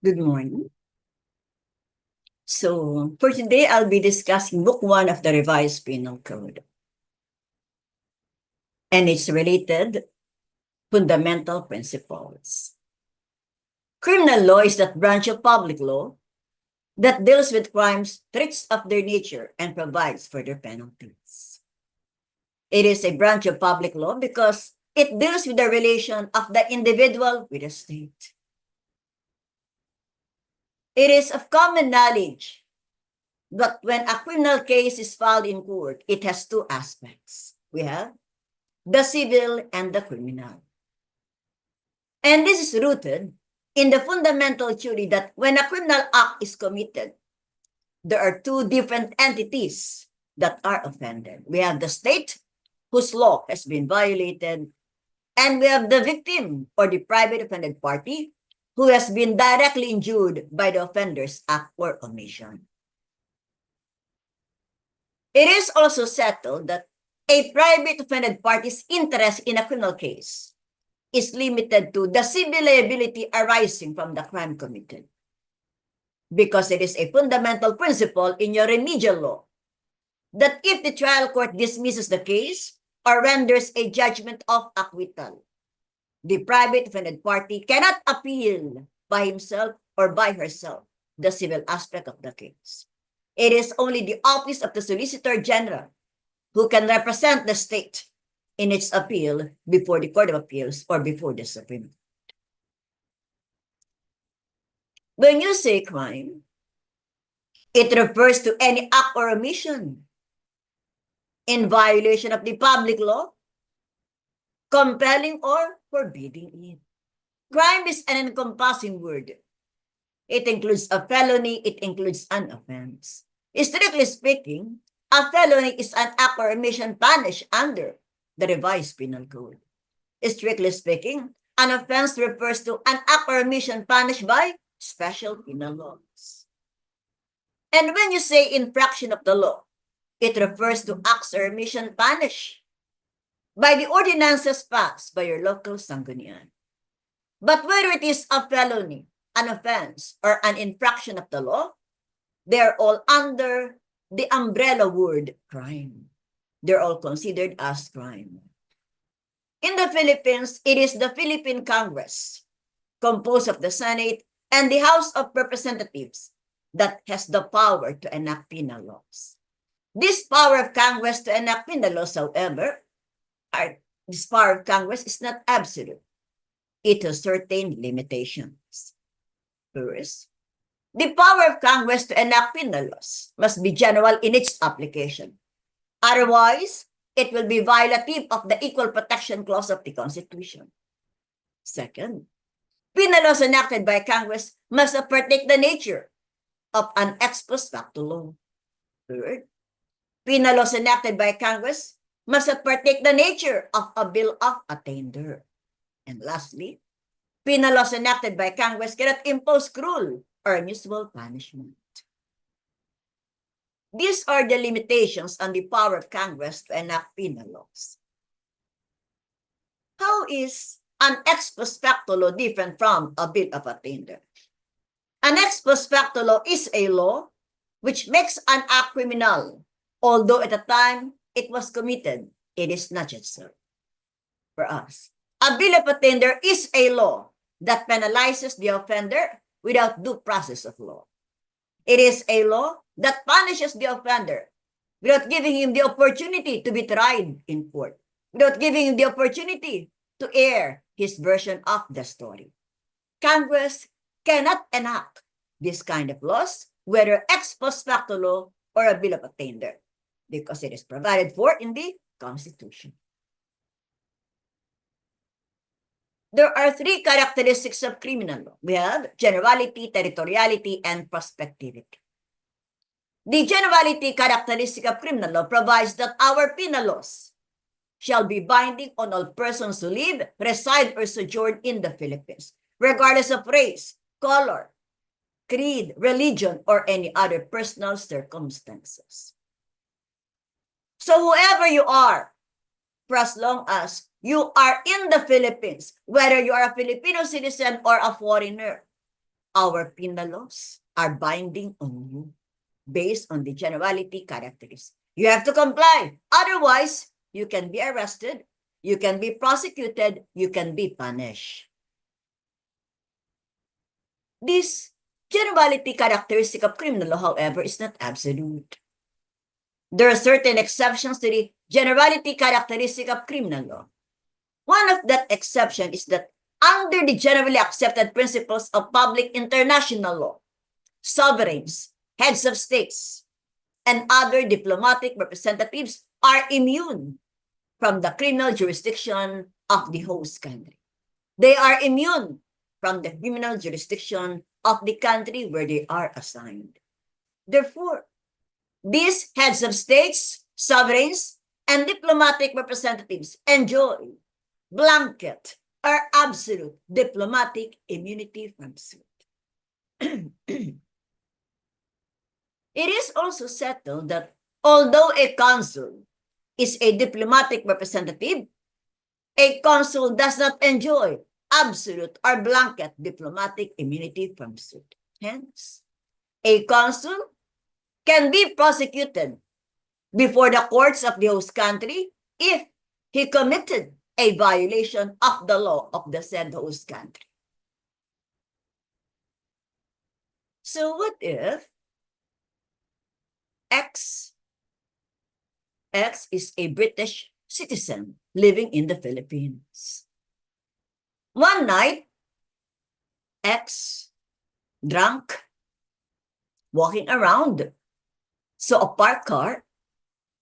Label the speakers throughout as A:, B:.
A: Good morning. So, for today, I'll be discussing Book 1 of the Revised Penal Code and its related fundamental principles. Criminal law is that branch of public law that deals with crimes, tricks of their nature, and provides for their penalties. It is a branch of public law because it deals with the relation of the individual with the state. It is of common knowledge that when a criminal case is filed in court, it has two aspects. We have the civil and the criminal. And this is rooted in the fundamental theory that when a criminal act is committed, there are two different entities that are offended. We have the state, whose law has been violated, and we have the victim or the private offended party, who has been directly injured by the offender's act or omission. It is also settled that a private offended party's interest in a criminal case is limited to the civil liability arising from the crime committed, because it is a fundamental principle in your remedial law that if the trial court dismisses the case or renders a judgment of acquittal, the private offended party cannot appeal by himself or by herself the civil aspect of the case. It is only the office of the Solicitor General who can represent the state in its appeal before the Court of Appeals or before the Supreme Court. When you say crime, it refers to any act or omission in violation of the public law, compelling or forbidding it. Crime is an encompassing word. It includes a felony, it includes an offense. Strictly speaking, a felony is an act or omission punished under the Revised Penal Code. Strictly speaking, an offense refers to an act or omission punished by special penal laws. And when you say infraction of the law, it refers to acts or omission punished by the ordinances passed by your local sanggunian. But whether it is a felony, an offense, or an infraction of the law, they're all under the umbrella word crime. They're all considered as crime. In the Philippines, it is the Philippine Congress, composed of the Senate and the House of Representatives, that has the power to enact penal laws. This power of Congress to enact penal laws, however, this power of Congress is not absolute. It has certain limitations. First, the power of Congress to enact penal laws must be general in its application. Otherwise, it will be violative of the Equal Protection Clause of the Constitution. Second, penal laws enacted by Congress must partake the nature of an ex post facto law. Third, penal laws enacted by Congress must partake the nature of a bill of attainder. And lastly, penal laws enacted by Congress cannot impose cruel or unusual punishment. These are the limitations on the power of Congress to enact penal laws. How is an ex post facto law different from a bill of attainder? An ex post facto law is a law which makes an act criminal, although at the time it was committed, it is not yet so. For us, a bill of attainder is a law that penalizes the offender without due process of law. It is a law that punishes the offender without giving him the opportunity to be tried in court, without giving him the opportunity to air his version of the story. Congress cannot enact this kind of laws, whether ex post facto law or a bill of attainder, because it is provided for in the Constitution. There are three characteristics of criminal law. We have generality, territoriality, and prospectivity. The generality characteristic of criminal law provides that our penal laws shall be binding on all persons who live, reside, or sojourn in the Philippines, regardless of race, color, creed, religion, or any other personal circumstances. So whoever you are, for as long as you are in the Philippines, whether you are a Filipino citizen or a foreigner, our penal laws are binding on you based on the generality characteristics. You have to comply. Otherwise, you can be arrested, you can be prosecuted, you can be punished. This generality characteristic of criminal law, however, is not absolute. There are certain exceptions to the generality characteristic of criminal law. One of that exception is that under the generally accepted principles of public international law, sovereigns, heads of states, and other diplomatic representatives are immune from the criminal jurisdiction of the host country. They are immune from the criminal jurisdiction of the country where they are assigned. Therefore, these heads of states, sovereigns, and diplomatic representatives enjoy blanket or absolute diplomatic immunity from suit. It is also settled that although a consul is a diplomatic representative, a consul does not enjoy absolute or blanket diplomatic immunity from suit. Hence, a consul can be prosecuted before the courts of the host country if he committed a violation of the law of the said host country. So what if X is a British citizen living in the Philippines? One night, X, drunk, walking around, saw a parked car,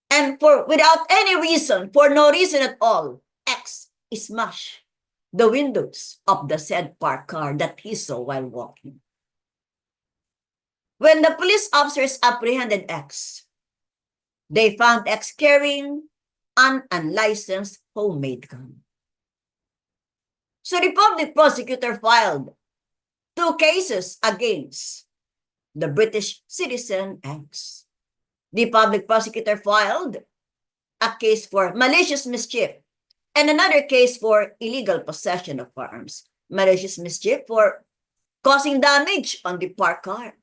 A: and without any reason, for no reason at all, X smashed the windows of the said parked car that he saw while walking. When the police officers apprehended X, they found X carrying an unlicensed homemade gun. So the public prosecutor filed 2 cases against the British citizen X. The public prosecutor filed a case for malicious mischief and another case for illegal possession of firearms. Malicious mischief for causing damage on the parked car.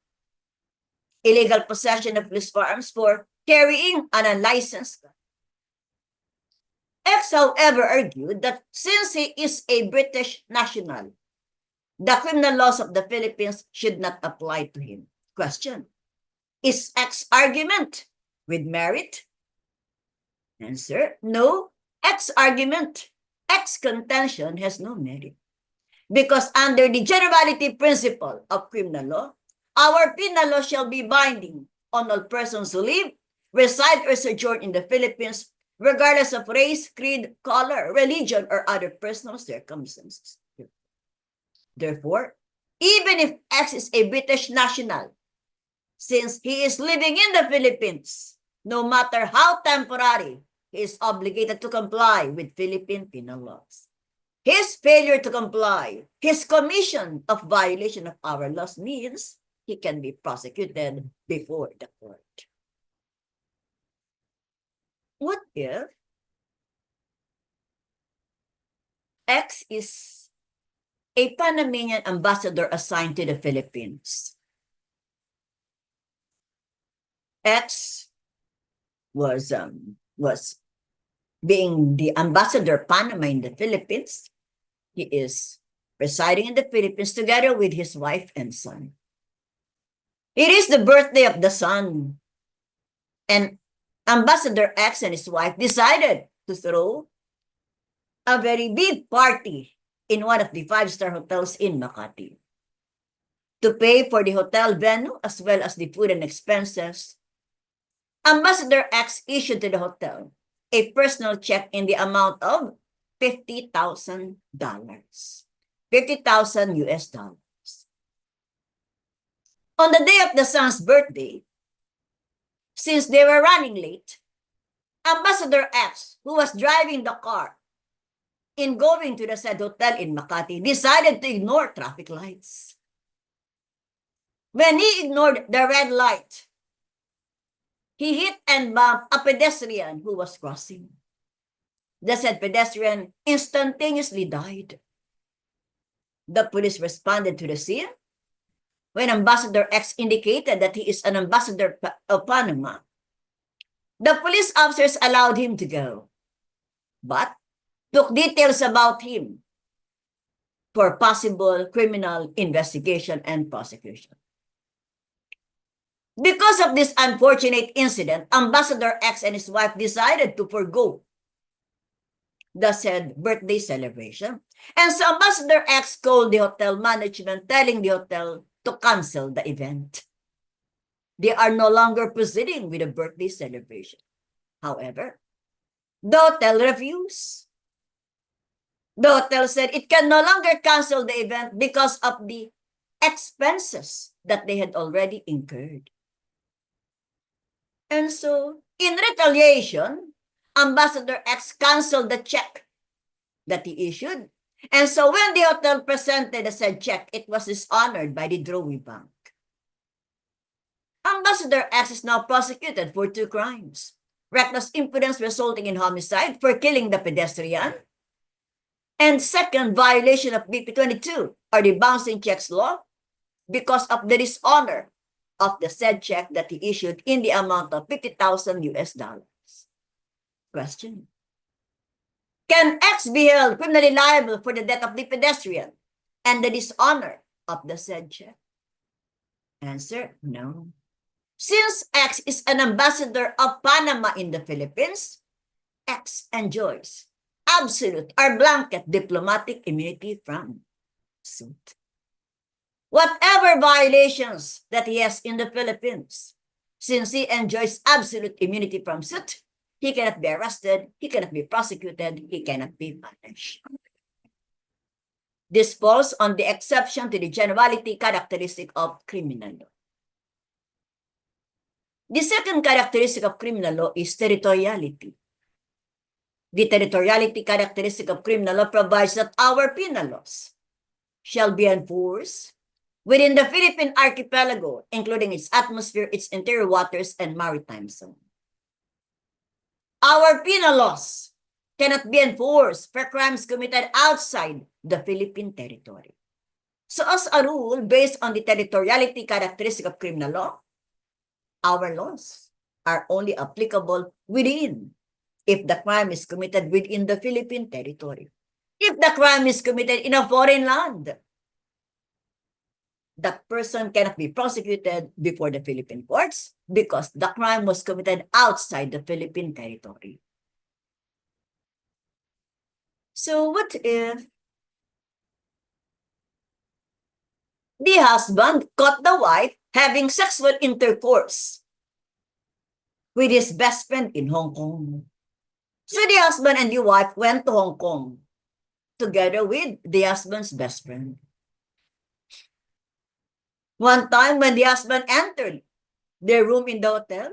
A: Illegal possession of loose firearms for carrying an unlicensed gun. X, however, argued that since he is a British national, the criminal laws of the Philippines should not apply to him. Question: is X's argument with merit? Answer: no. X's argument, X's contention has no merit. Because under the generality principle of criminal law, our penal law shall be binding on all persons who live, reside, or sojourn in the Philippines, regardless of race, creed, color, religion, or other personal circumstances. Therefore, even if X is a British national, since he is living in the Philippines, no matter how temporary, he is obligated to comply with Philippine penal laws. His failure to comply, his commission of violation of our laws means he can be prosecuted before the court. What if X is a Panamanian ambassador assigned to the Philippines? X was being the ambassador Panama in the Philippines. He is residing in the Philippines together with his wife and son. It is the birthday of the son, and Ambassador X and his wife decided to throw a very big party in one of the 5-star hotels in Makati. To pay for the hotel venue as well as the food and expenses, Ambassador X issued to the hotel a personal check in the amount of $50,000. 50,000 US dollars. On the day of the son's birthday, since they were running late, Ambassador X, who was driving the car in going to the said hotel in Makati, decided to ignore traffic lights. When he ignored the red light, he hit and bumped a pedestrian who was crossing. The said pedestrian instantaneously died. The police responded to the scene, when Ambassador X indicated that he is an ambassador of Panama, the police officers allowed him to go, but took details about him for possible criminal investigation and prosecution. Because of this unfortunate incident, Ambassador X and his wife decided to forgo the said birthday celebration. And so Ambassador X called the hotel management, telling the hotel to cancel the event. They are no longer proceeding with the birthday celebration. However, the hotel refused. The hotel said it can no longer cancel the event because of the expenses that they had already incurred. And so, in retaliation, Ambassador X canceled the check that he issued. And so when the hotel presented the said check, it was dishonored by the Drewry Bank. Ambassador X is now prosecuted for 2 crimes. Reckless imprudence resulting in homicide for killing the pedestrian. And second, violation of BP 22 or the bouncing checks law because of the dishonor of the said check that he issued in the amount of $50,000 US. Question: can X be held criminally liable for the death of the pedestrian and the dishonor of the said check? Answer: no. Since X is an ambassador of Panama in the Philippines, X enjoys absolute or blanket diplomatic immunity from suit. Whatever violations that he has in the Philippines, since he enjoys absolute immunity from suit, he cannot be arrested, he cannot be prosecuted, he cannot be punished. This falls on the exception to the generality characteristic of criminal law. The second characteristic of criminal law is territoriality. The territoriality characteristic of criminal law provides that our penal laws shall be enforced within the Philippine archipelago, including its atmosphere, its interior waters, and maritime zone. Our penal laws cannot be enforced for crimes committed outside the Philippine territory. So as a rule, based on the territoriality characteristic of criminal law, our laws are only applicable within, if the crime is committed within the Philippine territory. If the crime is committed in a foreign land, the person cannot be prosecuted before the Philippine courts because the crime was committed outside the Philippine territory. So what if the husband caught the wife having sexual intercourse with his best friend in Hong Kong? So the husband and the wife went to Hong Kong together with the husband's best friend. One time when the husband entered their room in the hotel,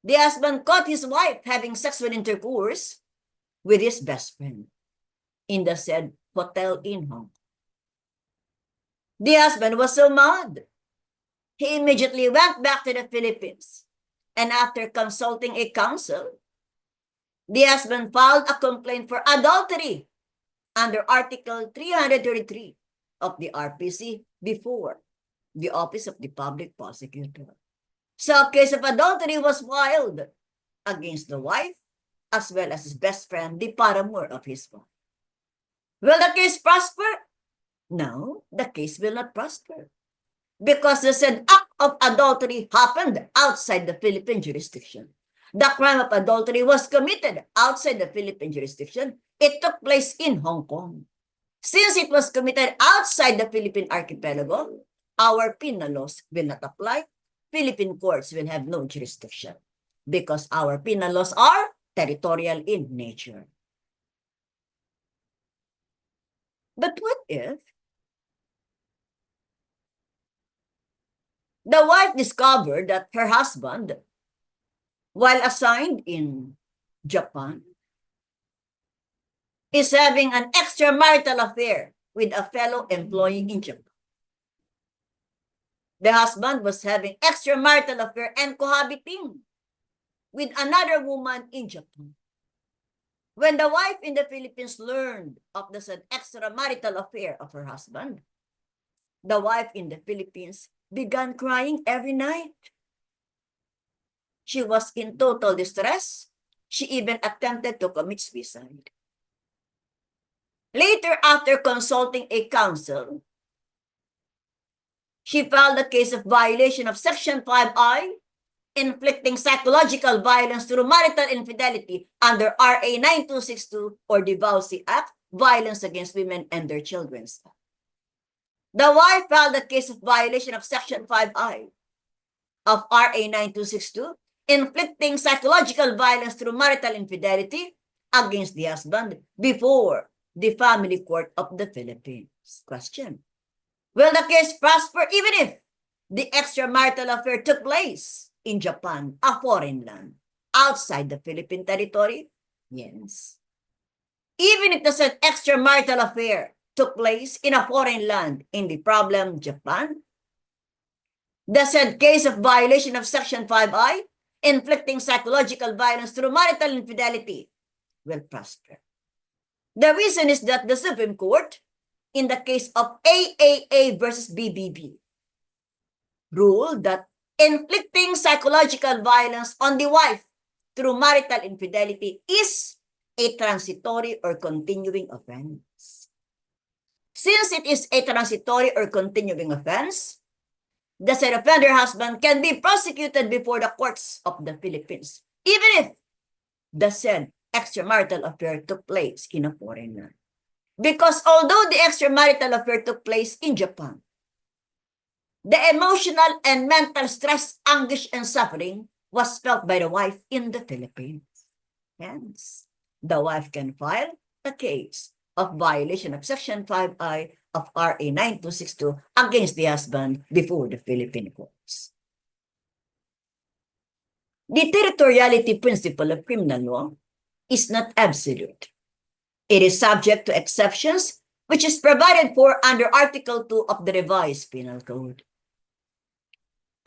A: the husband caught his wife having sexual intercourse with his best friend in the said hotel in Hong Kong. The husband was so mad. He immediately went back to the Philippines, and after consulting a counsel, the husband filed a complaint for adultery under Article 333 of the RPC before the Office of the Public Prosecutor. So a case of adultery was filed against the wife as well as his best friend, the paramour of his wife. Will the case prosper? No, the case will not prosper because the said act of adultery happened outside the Philippine jurisdiction. The crime of adultery was committed outside the Philippine jurisdiction. It took place in Hong Kong. Since it was committed outside the Philippine archipelago, our penal laws will not apply. Philippine courts will have no jurisdiction because our penal laws are territorial in nature. But what if the wife discovered that her husband, while assigned in Japan, is having an extramarital affair with a fellow employee in Japan? The husband was having extramarital affair and cohabiting with another woman in Japan. When the wife in the Philippines learned of the said extramarital affair of her husband, the wife in the Philippines began crying every night. She was in total distress. She even attempted to commit suicide. Later, after consulting a counsel, she filed a case of violation of Section 5I, inflicting psychological violence through marital infidelity under RA 9262 or the VAUSI Act, Violence Against Women and Their Children. The wife filed a case of violation of Section 5I of RA 9262, inflicting psychological violence through marital infidelity against the husband before the Family Court of the Philippines. Question: will the case prosper even if the extramarital affair took place in Japan, a foreign land, outside the Philippine territory? Yes. Even if the said extramarital affair took place in a foreign land in the problem Japan, the said case of violation of Section 5I, inflicting psychological violence through marital infidelity, will prosper. The reason is that the Supreme Court, in the case of AAA versus BBB, ruled that inflicting psychological violence on the wife through marital infidelity is a transitory or continuing offense. Since it is a transitory or continuing offense, the said offender husband can be prosecuted before the courts of the Philippines, even if the said extramarital affair took place in a foreign land. Because although the extramarital affair took place in Japan, the emotional and mental stress, anguish, and suffering was felt by the wife in the Philippines. Hence, the wife can file a case of violation of Section 5I of RA 9262 against the husband before the Philippine courts. The territoriality principle of criminal law is not absolute. It is subject to exceptions, which is provided for under Article 2 of the Revised Penal Code.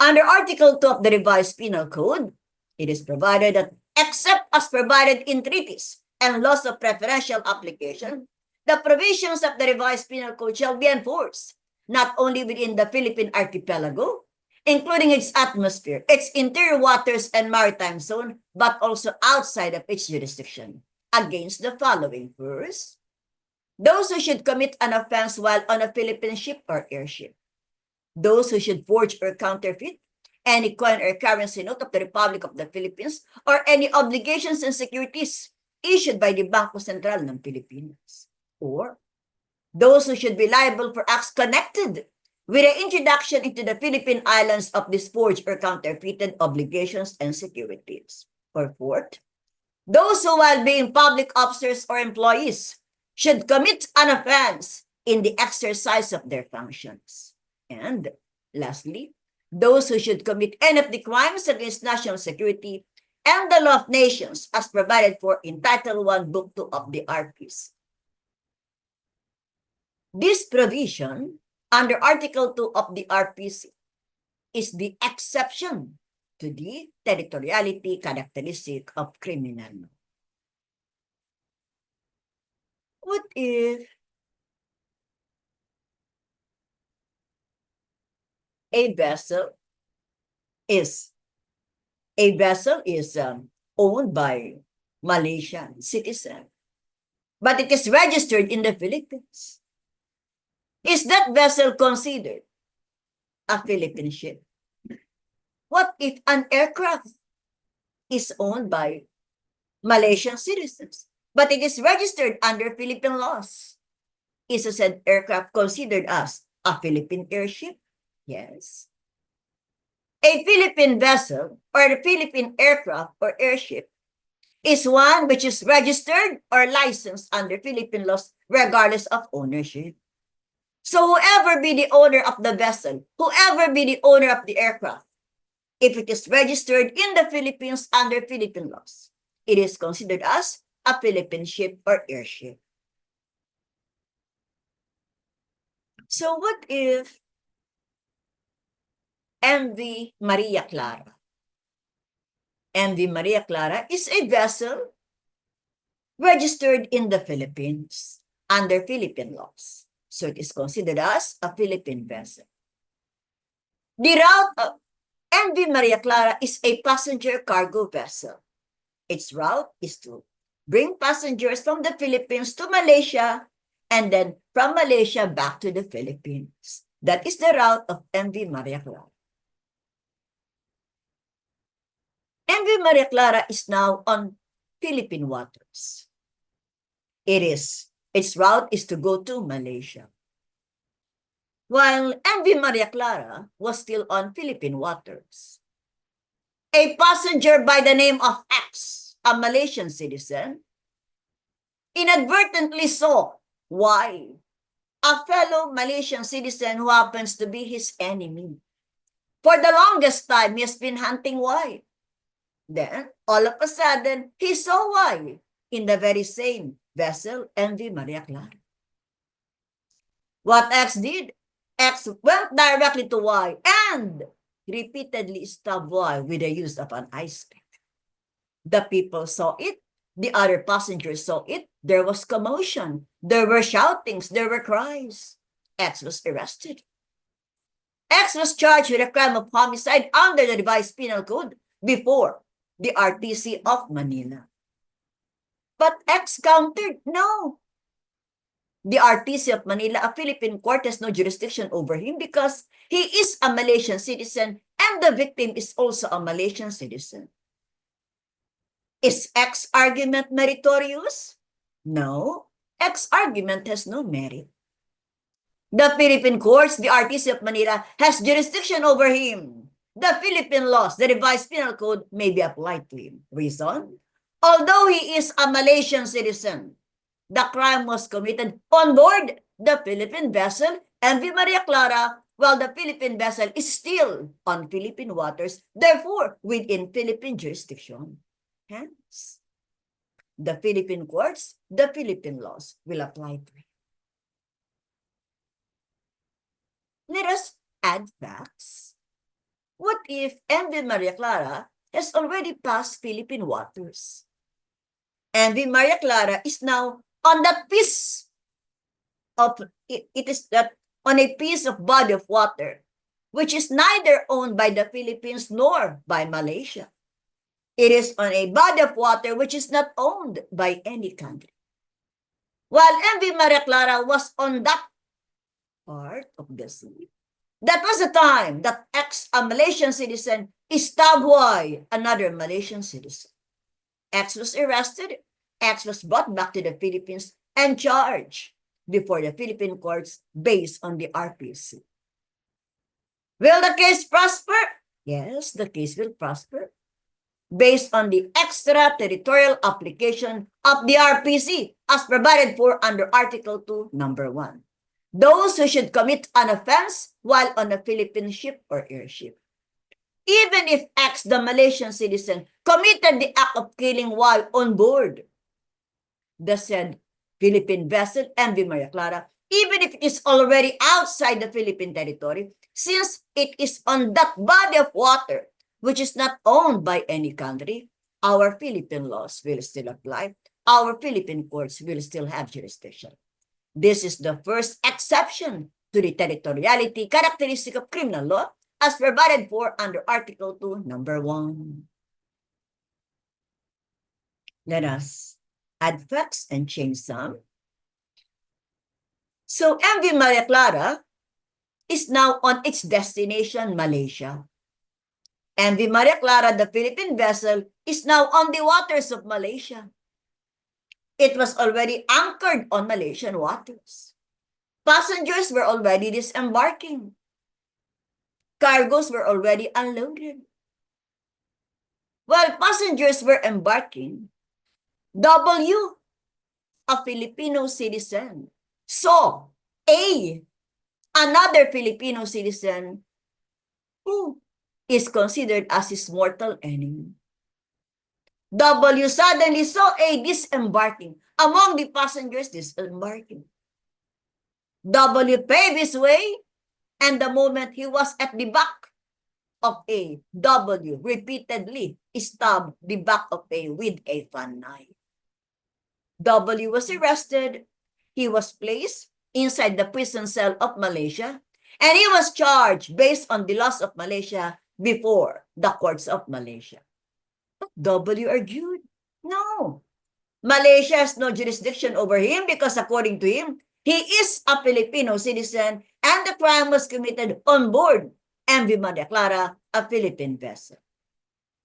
A: Under Article 2 of the Revised Penal Code, it is provided that except as provided in treaties and laws of preferential application, the provisions of the Revised Penal Code shall be enforced not only within the Philippine archipelago, including its atmosphere, its interior waters and maritime zone, but also outside of its jurisdiction, against the following. First, those who should commit an offense while on a Philippine ship or airship. Those who should forge or counterfeit any coin or currency note of the Republic of the Philippines or any obligations and securities issued by the Bangko Sentral ng Pilipinas. Or those who should be liable for acts connected with the introduction into the Philippine Islands of these forged or counterfeited obligations and securities. Or fourth, those who, while being public officers or employees, should commit an offense in the exercise of their functions. And lastly, those who should commit any of the crimes against national security and the law of nations as provided for in Title 1, Book 2 of the RPC. This provision under Article 2 of the RPC is the exception to the territoriality characteristic of criminal law. What if a vessel is owned by Malaysian citizen, but it is registered in the Philippines? Is that vessel considered a Philippine ship? What if an aircraft is owned by Malaysian citizens, but it is registered under Philippine laws? Is a said aircraft considered as a Philippine airship? Yes. A Philippine vessel or a Philippine aircraft or airship is one which is registered or licensed under Philippine laws regardless of ownership. So whoever be the owner of the vessel, whoever be the owner of the aircraft, if it is registered in the Philippines under Philippine laws, it is considered as a Philippine ship or airship. So what if MV Maria Clara? MV Maria Clara is a vessel registered in the Philippines under Philippine laws. So it is considered as a Philippine vessel. The route of MV Maria Clara is a passenger cargo vessel. Its route is to bring passengers from the Philippines to Malaysia and then from Malaysia back to the Philippines. That is the route of MV Maria Clara. MV Maria Clara is now on Philippine waters. Its route is to go to Malaysia. While MV Maria Clara was still on Philippine waters, a passenger by the name of X, a Malaysian citizen, inadvertently saw Y, a fellow Malaysian citizen who happens to be his enemy. For the longest time, he has been hunting Y. Then, all of a sudden, he saw Y in the very same vessel, MV Maria Clara. What X did? X went directly to Y and repeatedly stabbed Y with the use of an ice pick. The people saw it. The other passengers saw it. There was commotion. There were shoutings. There were cries. X was arrested. X was charged with a crime of homicide under the revised penal code before the RTC of Manila. But X countered, no. The RTC of Manila, a Philippine court, has no jurisdiction over him because he is a Malaysian citizen and the victim is also a Malaysian citizen. Is X argument meritorious? No. X argument has no merit. The Philippine courts, the RTC of Manila, has jurisdiction over him. The Philippine laws, the revised penal code, may be applied to him. Reason? Although he is a Malaysian citizen, the crime was committed on board the Philippine vessel MV Maria Clara, while the Philippine vessel is still on Philippine waters, therefore within Philippine jurisdiction. Hence, the Philippine courts, the Philippine laws will apply to him. Let us add facts. What if MV Maria Clara has already passed Philippine waters? MV Maria Clara is now on that piece of, it is that on a piece of body of water, which is neither owned by the Philippines nor by Malaysia. It is on a body of water which is not owned by any country. While MV Maria Clara was on that part of the sea, that was the time that X, a Malaysian citizen, stabbed Y, another Malaysian citizen. X was arrested. X was brought back to the Philippines and charged before the Philippine courts based on the RPC. Will the case prosper? Yes, the case will prosper based on the extraterritorial application of the RPC as provided for under Article 2, Number 1. Those who should commit an offense while on a Philippine ship or airship. Even if X, the Malaysian citizen, committed the act of killing Y on board the said Philippine vessel, MV Maria Clara, even if it is already outside the Philippine territory, since it is on that body of water, which is not owned by any country, our Philippine laws will still apply. Our Philippine courts will still have jurisdiction. This is the first exception to the territoriality characteristic of criminal law as provided for under Article 2, Number 1. Let us add facts and change some. So MV Maria Clara is now on its destination, Malaysia. MV Maria Clara, the Philippine vessel, is now on the waters of Malaysia. It was already anchored on Malaysian waters. Passengers were already disembarking. Cargoes were already unloaded. While passengers were embarking, W, a Filipino citizen, saw A, another Filipino citizen who is considered as his mortal enemy. W suddenly saw A disembarking, among the passengers disembarking. W paved his way, and the moment he was at the back of A, W repeatedly stabbed the back of A with a fan knife. W was arrested. He was placed inside the prison cell of Malaysia, and he was charged based on the laws of Malaysia before the courts of Malaysia. But W argued, no, Malaysia has no jurisdiction over him because according to him, he is a Filipino citizen and the crime was committed on board MV Maria Clara, a Philippine vessel.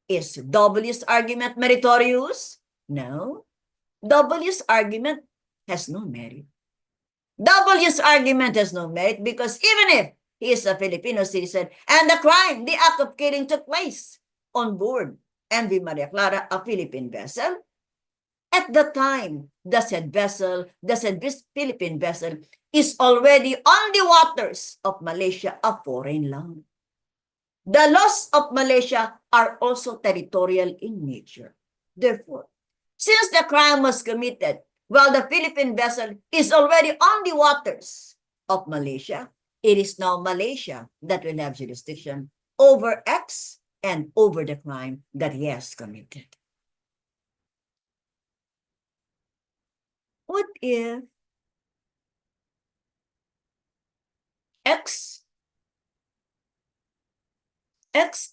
A: Is W's argument meritorious? No. W's argument has no merit. W's argument has no merit because even if he is a Filipino citizen and the crime, the act of killing took place on board MV Maria Clara, a Philippine vessel, at the time, the said Philippine vessel is already on the waters of Malaysia, a foreign land. The laws of Malaysia are also territorial in nature. Therefore, since the crime was committed while the Philippine vessel is already on the waters of Malaysia, it is now Malaysia that will have jurisdiction over X and over the crime that he has committed. What if X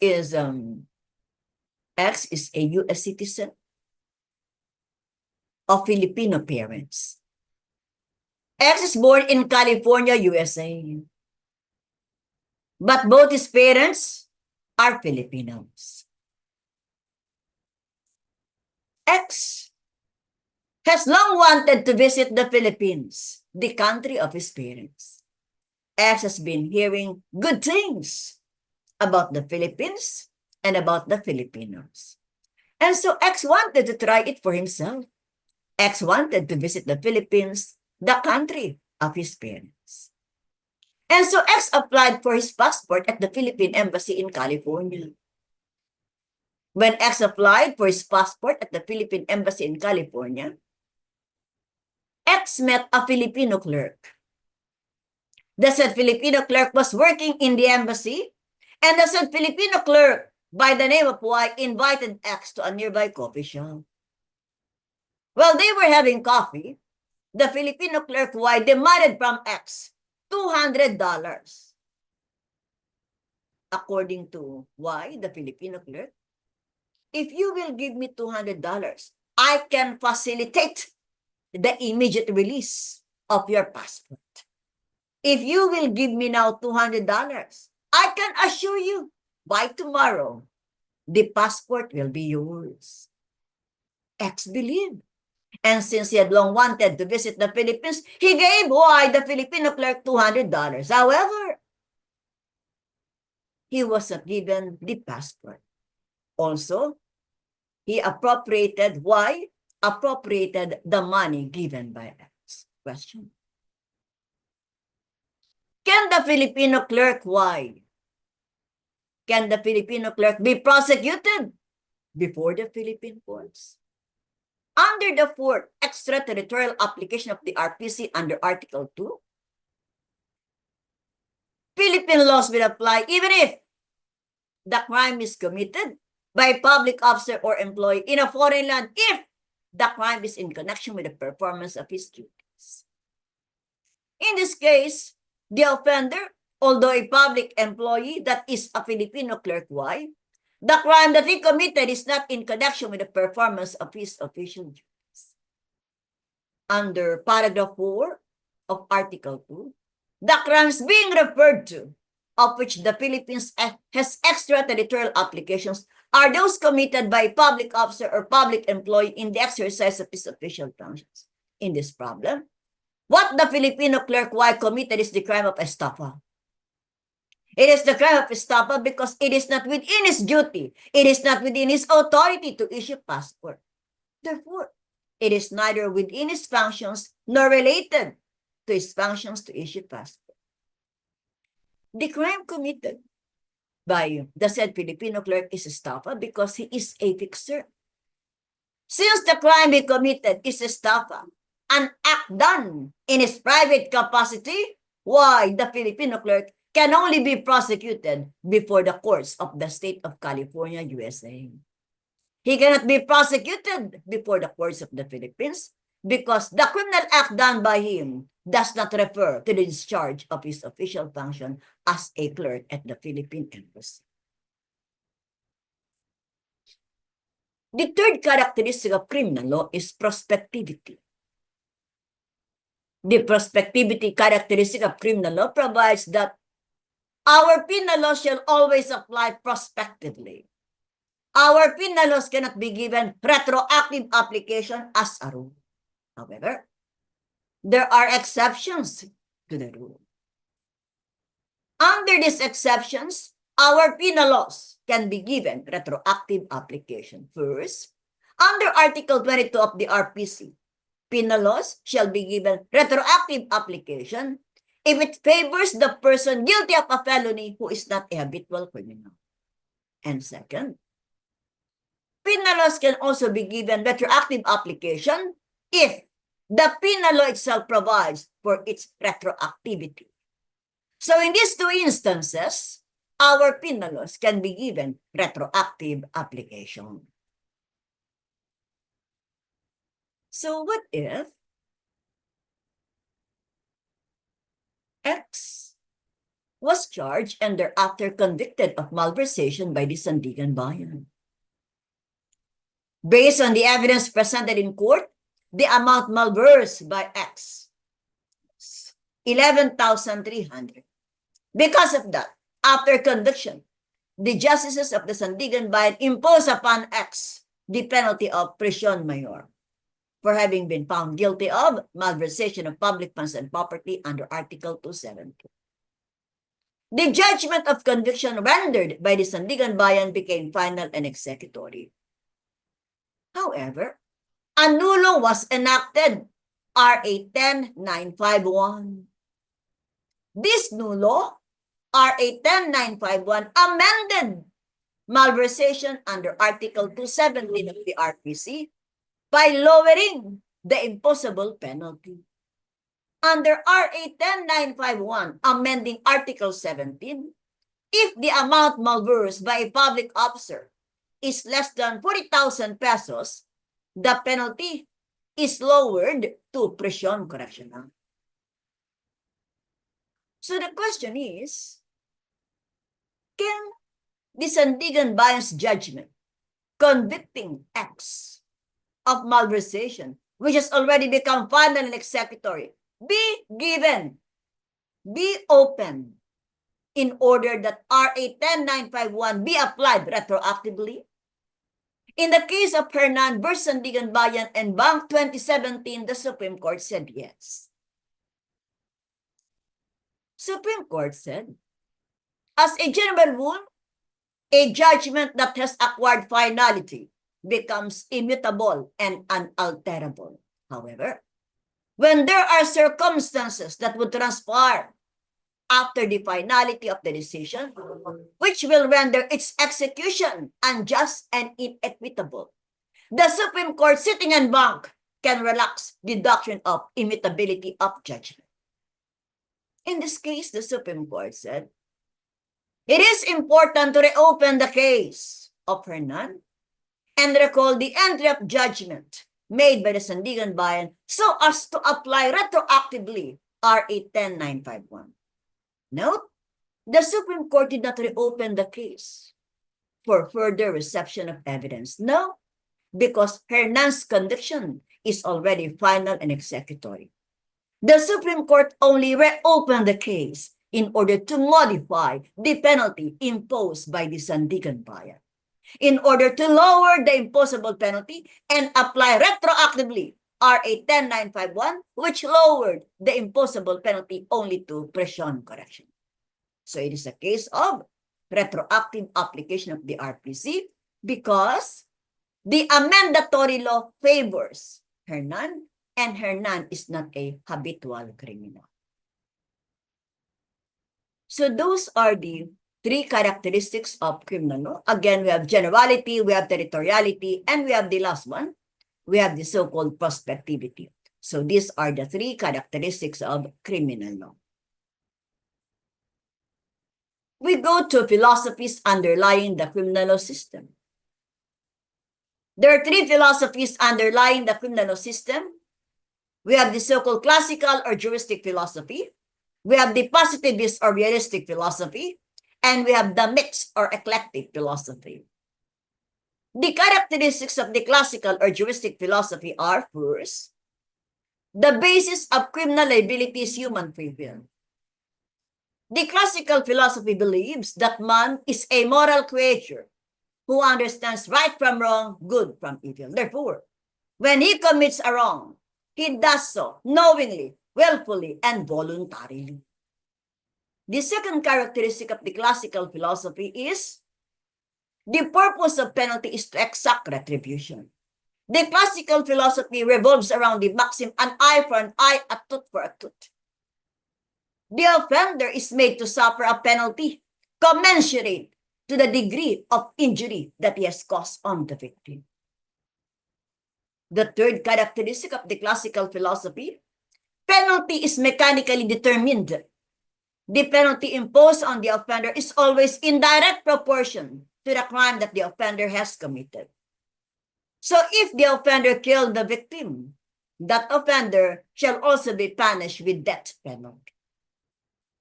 A: is a U.S. citizen of Filipino parents. X is born in California, USA. But both his parents are Filipinos. X has long wanted to visit the Philippines, the country of his parents. X has been hearing good things about the Philippines and about the Filipinos. And so X wanted to try it for himself. X wanted to visit the Philippines, the country of his parents. And so X applied for his passport at the Philippine Embassy in California. When X applied for his passport at the Philippine Embassy in California, X met a Filipino clerk. The said Filipino clerk was working in the embassy, and the said Filipino clerk by the name of Y invited X to a nearby coffee shop. While they were having coffee, the Filipino clerk Y demanded from X $200. According to Y, the Filipino clerk, if you will give me $200, I can facilitate the immediate release of your passport. If you will give me now $200, I can assure you by tomorrow, the passport will be yours. X believed. And since he had long wanted to visit the Philippines, he gave Y, the Filipino clerk, $200. However, he was not given the passport. Also, Y appropriated the money given by X. Question. Can the Filipino clerk be prosecuted before the Philippine courts? Under the fourth extraterritorial application of the RPC under Article 2, Philippine laws will apply even if the crime is committed by a public officer or employee in a foreign land if the crime is in connection with the performance of his duties. In this case, the offender, although a public employee that is a Filipino clerk Y, the crime that he committed is not in connection with the performance of his official duties. Under paragraph 4 of Article 2, the crimes being referred to, of which the Philippines has extraterritorial applications, are those committed by a public officer or public employee in the exercise of his official functions. In this problem, what the Filipino clerk Y committed is the crime of estafa. It is the crime of estafa because it is not within his duty. It is not within his authority to issue passport. Therefore, it is neither within his functions nor related to his functions to issue passport. The crime committed by the said Filipino clerk is estafa because he is a fixer. Since the crime he committed is estafa, an act done in his private capacity, why the Filipino clerk can only be prosecuted before the courts of the state of California, USA. He cannot be prosecuted before the courts of the Philippines because the criminal act done by him does not refer to the discharge of his official function as a clerk at the Philippine Embassy. The third characteristic of criminal law is prospectivity. The prospectivity characteristic of criminal law provides that our penal law shall always apply prospectively. Our penal laws cannot be given retroactive application as a rule. However, there are exceptions to the rule. Under these exceptions, our penal laws can be given retroactive application. First, under Article 22 of the RPC, penal laws shall be given retroactive application if it favors the person guilty of a felony who is not a habitual criminal. And second, penal laws can also be given retroactive application if the penal law itself provides for its retroactivity. So in these two instances, our penal laws can be given retroactive application. So what if X was charged and thereafter convicted of malversation by the Sandigan Bayan? Based on the evidence presented in court, the amount malversed by X, 11,300. Because of that, after conviction, the justices of the Sandigan Bayan imposed upon X the penalty of prisión mayor for having been found guilty of malversation of public funds and property under Article 272. The judgment of conviction rendered by the Sandigan Bayan became final and executory. However, a new law was enacted, RA 10951. This new law, RA 10951, amended malversation under Article 217 of the RPC by lowering the imposable penalty. Under RA 10951, amending Article 17, if the amount malversed by a public officer is less than 40,000 pesos, the penalty is lowered to prisión correccional. So the question is, can the Sandigan Bayan's judgment convicting X of malversation, which has already become final and executory, be given, be opened, in order that RA 10951 be applied retroactively? In the case of Hernan versus Sandigan Bayan and Bank 2017, the Supreme Court said yes. Supreme Court said, as a general rule, a judgment that has acquired finality becomes immutable and unalterable. However, when there are circumstances that would transpire after the finality of the decision, which will render its execution unjust and inequitable, the Supreme Court sitting en banc can relax the doctrine of immutability of judgment. In this case, the Supreme Court said, it is important to reopen the case of Hernan and recall the entry of judgment made by the Sandigan Bayan so as to apply retroactively RA 10951. Note, the Supreme Court did not reopen the case for further reception of evidence. No, because Hernan's conviction is already final and executory. The Supreme Court only reopened the case in order to modify the penalty imposed by the Sandigan Bayan, in order to lower the imposable penalty and apply retroactively RA 10951, which lowered the imposable penalty only to prisión correction. So it is a case of retroactive application of the RPC because the amendatory law favors Hernan, and Hernan is not a habitual criminal. So those are the three characteristics of criminal law. Again, we have generality, we have territoriality, and we have the last one. We have the so-called prospectivity. So these are the three characteristics of criminal law. We go to philosophies underlying the criminal law system. There are three philosophies underlying the criminal law system. We have the so-called classical or juristic philosophy. We have the positivist or realistic philosophy. And we have the mixed or eclectic philosophy. The characteristics of the classical or juristic philosophy are, first, the basis of criminal liability is human free will. The classical philosophy believes that man is a moral creature who understands right from wrong, good from evil. Therefore, when he commits a wrong, he does so knowingly, willfully, and voluntarily. The second characteristic of the classical philosophy is the purpose of penalty is to exact retribution. The classical philosophy revolves around the maxim, an eye for an eye, a tooth for a tooth. The offender is made to suffer a penalty commensurate to the degree of injury that he has caused on the victim. The third characteristic of the classical philosophy, penalty is mechanically determined. The penalty imposed on the offender is always in direct proportion to the crime that the offender has committed. So if the offender killed the victim, that offender shall also be punished with death penalty.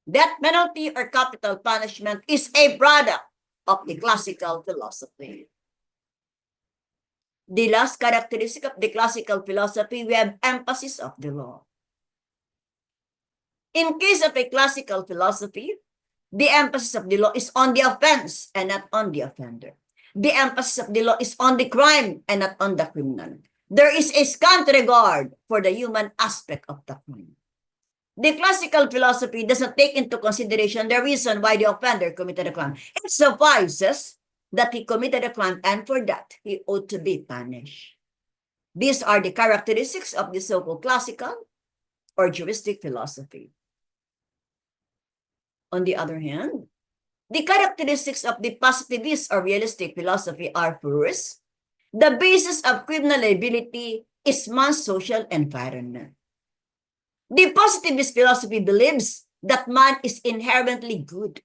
A: Death penalty or capital punishment is a product of the classical philosophy. The last characteristic of the classical philosophy, we have emphasis of the law. In case of a classical philosophy, the emphasis of the law is on the offense and not on the offender. The emphasis of the law is on the crime and not on the criminal. There is a scant regard for the human aspect of the crime. The classical philosophy does not take into consideration the reason why the offender committed a crime. It suffices that he committed a crime, and for that, he ought to be punished. These are the characteristics of the so-called classical or juristic philosophy. On the other hand, the characteristics of the positivist or realistic philosophy are, first, the basis of criminal liability is man's social environment. The positivist philosophy believes that man is inherently good,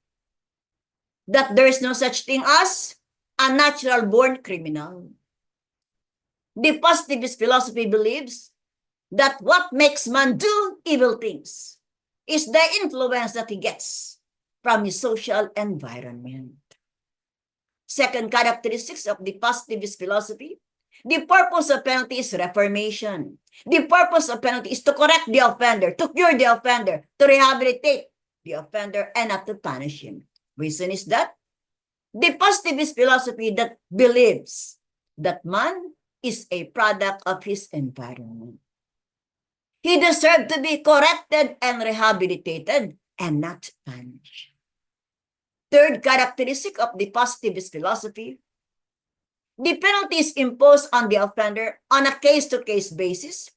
A: that there is no such thing as a natural-born criminal. The positivist philosophy believes that what makes man do evil things is the influence that he gets from his social environment. Second characteristics of the positivist philosophy, the purpose of penalty is reformation. The purpose of penalty is to correct the offender, to cure the offender, to rehabilitate the offender, and not to punish him. Reason is that the positivist philosophy that believes that man is a product of his environment. He deserves to be corrected and rehabilitated and not punished. Third characteristic of the positivist philosophy, the penalty is imposed on the offender on a case-to-case basis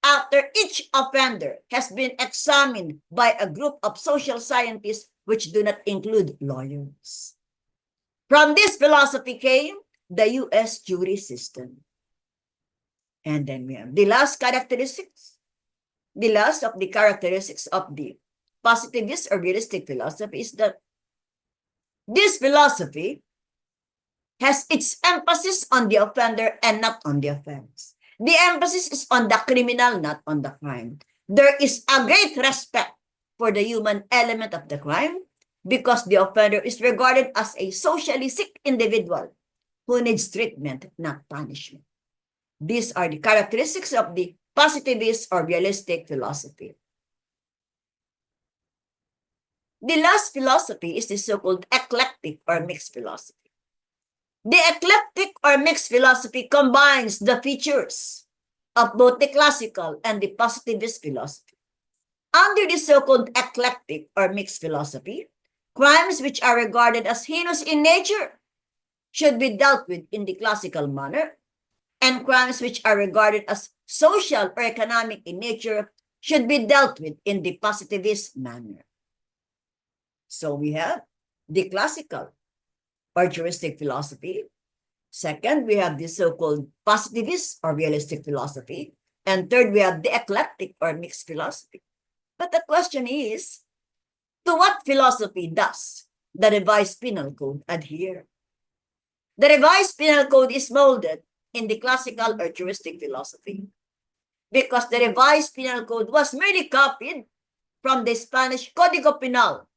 A: after each offender has been examined by a group of social scientists which do not include lawyers. From this philosophy came the U.S. jury system. And then we have the last characteristics. The last of the characteristics of the positivist or realistic philosophy is that this philosophy has its emphasis on the offender and not on the offense. The emphasis is on the criminal, not on the crime. There is a great respect for the human element of the crime because the offender is regarded as a socially sick individual who needs treatment, not punishment. These are the characteristics of the positivist or realistic philosophy. The last philosophy is the so-called eclectic or mixed philosophy. The eclectic or mixed philosophy combines the features of both the classical and the positivist philosophy. Under the so-called eclectic or mixed philosophy, crimes which are regarded as heinous in nature should be dealt with in the classical manner, and crimes which are regarded as social or economic in nature should be dealt with in the positivist manner. So we have the classical or juristic philosophy. Second, we have the so-called positivist or realistic philosophy. And third, we have the eclectic or mixed philosophy. But the question is, to what philosophy does the revised penal code adhere? The revised penal code is molded in the classical or juristic philosophy. because the revised penal code was merely copied from the Spanish Código Penal,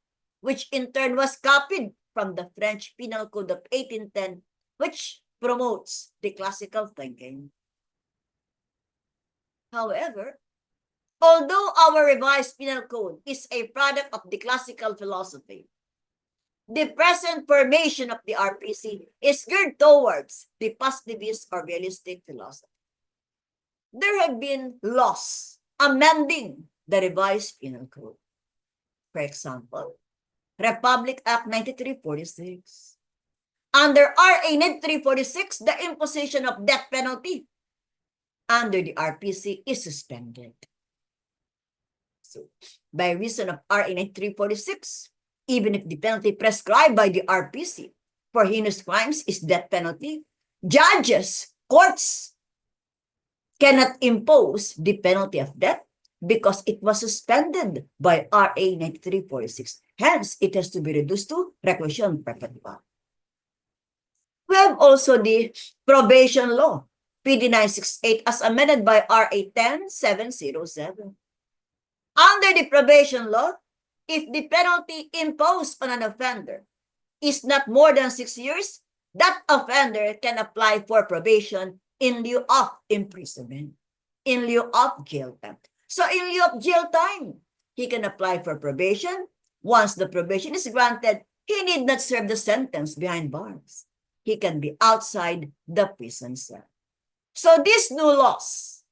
A: which in turn was copied from the French Penal Code of 1810, which promotes the classical thinking. However, although our revised penal code is a product of the classical philosophy, the present formation of the RPC is geared towards the positivist or realistic philosophy. There have been laws amending the revised penal code. For example, Republic Act 9346. Under RA 9346, the imposition of death penalty under the RPC is suspended. So, by reason of RA 9346, even if the penalty prescribed by the RPC for heinous crimes is death penalty, judges, courts cannot impose the penalty of death because it was suspended by RA 9346. Hence, it has to be reduced to reclusion perpetua. We have also the probation law, PD 968, as amended by RA 10707. Under the probation law, if the penalty imposed on an offender is not more than 6 years, that offender can apply for probation in lieu of imprisonment, in lieu of jail time. So in lieu of jail time, he can apply for probation. Once the probation is granted, he need not serve the sentence behind bars. He can be outside the prison cell. So these new laws,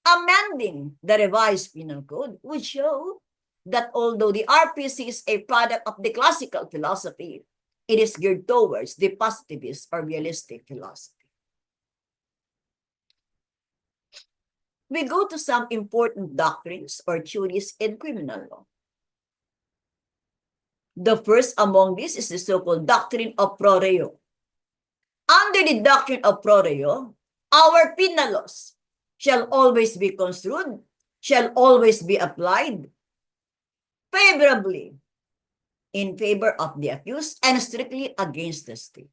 A: amending the revised penal code, would show that although the RPC is a product of the classical philosophy, it is geared towards the positivist or realistic philosophy. We go to some important doctrines or theories in criminal law. The first among these is the so-called doctrine of pro reo. Under the doctrine of pro reo, our penal laws shall always be construed, shall always be applied favorably in favor of the accused and strictly against the state.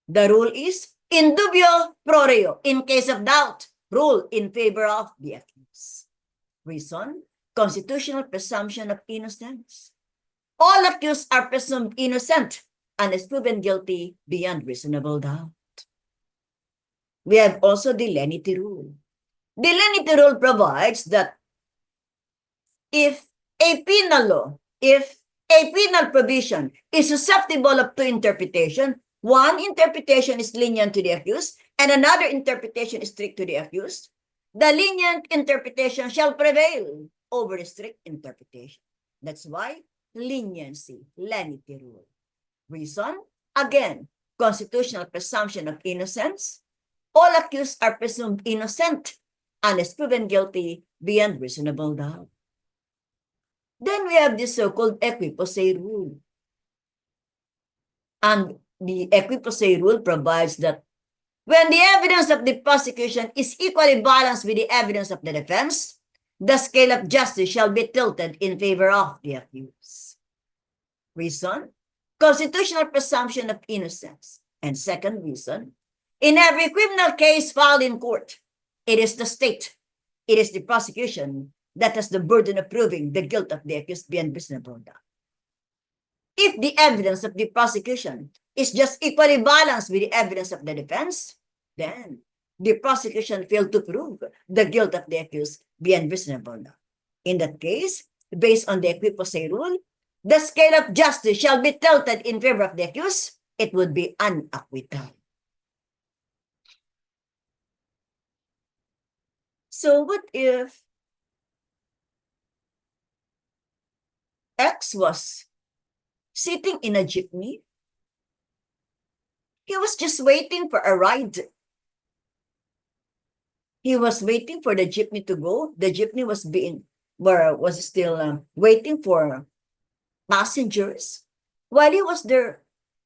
A: The rule is in dubio pro reo. In case of doubt, rule in favor of the accused. Reason, constitutional presumption of innocence. All accused are presumed innocent unless proven guilty beyond reasonable doubt. We have also the lenity rule. The lenity rule provides that if a penal law, if a penal provision is susceptible of two interpretation, one interpretation is lenient to the accused and another interpretation is strict to the accused, the lenient interpretation shall prevail over the strict interpretation. That's why leniency, lenity rule. Reason, again, constitutional presumption of innocence. All accused are presumed innocent unless proven guilty beyond reasonable doubt. Then we have the so-called equipoise rule. And the equipoise rule provides that when the evidence of the prosecution is equally balanced with the evidence of the defense, the scale of justice shall be tilted in favor of the accused. Reason, constitutional presumption of innocence. And second reason, in every criminal case filed in court, it is the state, it is the prosecution that has the burden of proving the guilt of the accused beyond reasonable doubt. If the evidence of the prosecution is just equally balanced with the evidence of the defense, then the prosecution failed to prove the guilt of the accused beyond reasonable doubt. In that case, based on the equipoise rule, the scale of justice shall be tilted in favor of the accused. It would be unacquittal. So what if X was sitting in a jeepney? He was just waiting for a ride. He was waiting for the jeepney to go. The jeepney was still waiting for passengers. While he was there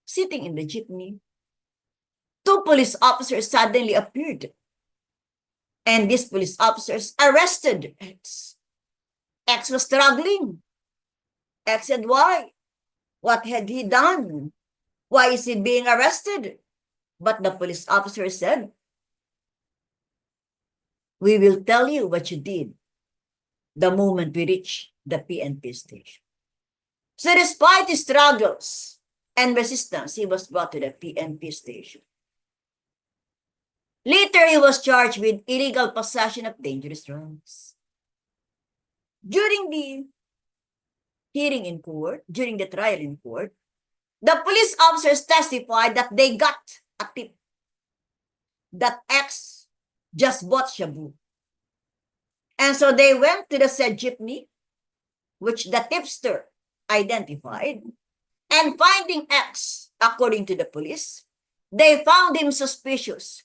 A: sitting in the jeepney, two police officers suddenly appeared. And these police officers arrested X. X was struggling. X said, why? What had he done? Why is he being arrested? But the police officer said, We will tell you what you did the moment we reach the PNP station. So despite his struggles and resistance, he was brought to the PNP station. Later, he was charged with illegal possession of dangerous drugs. During the hearing in court, during the trial in court, the police officers testified that they got a tip that X just bought shabu. And so they went to the said jeepney, which the tipster identified, and finding X, according to the police, they found him suspicious.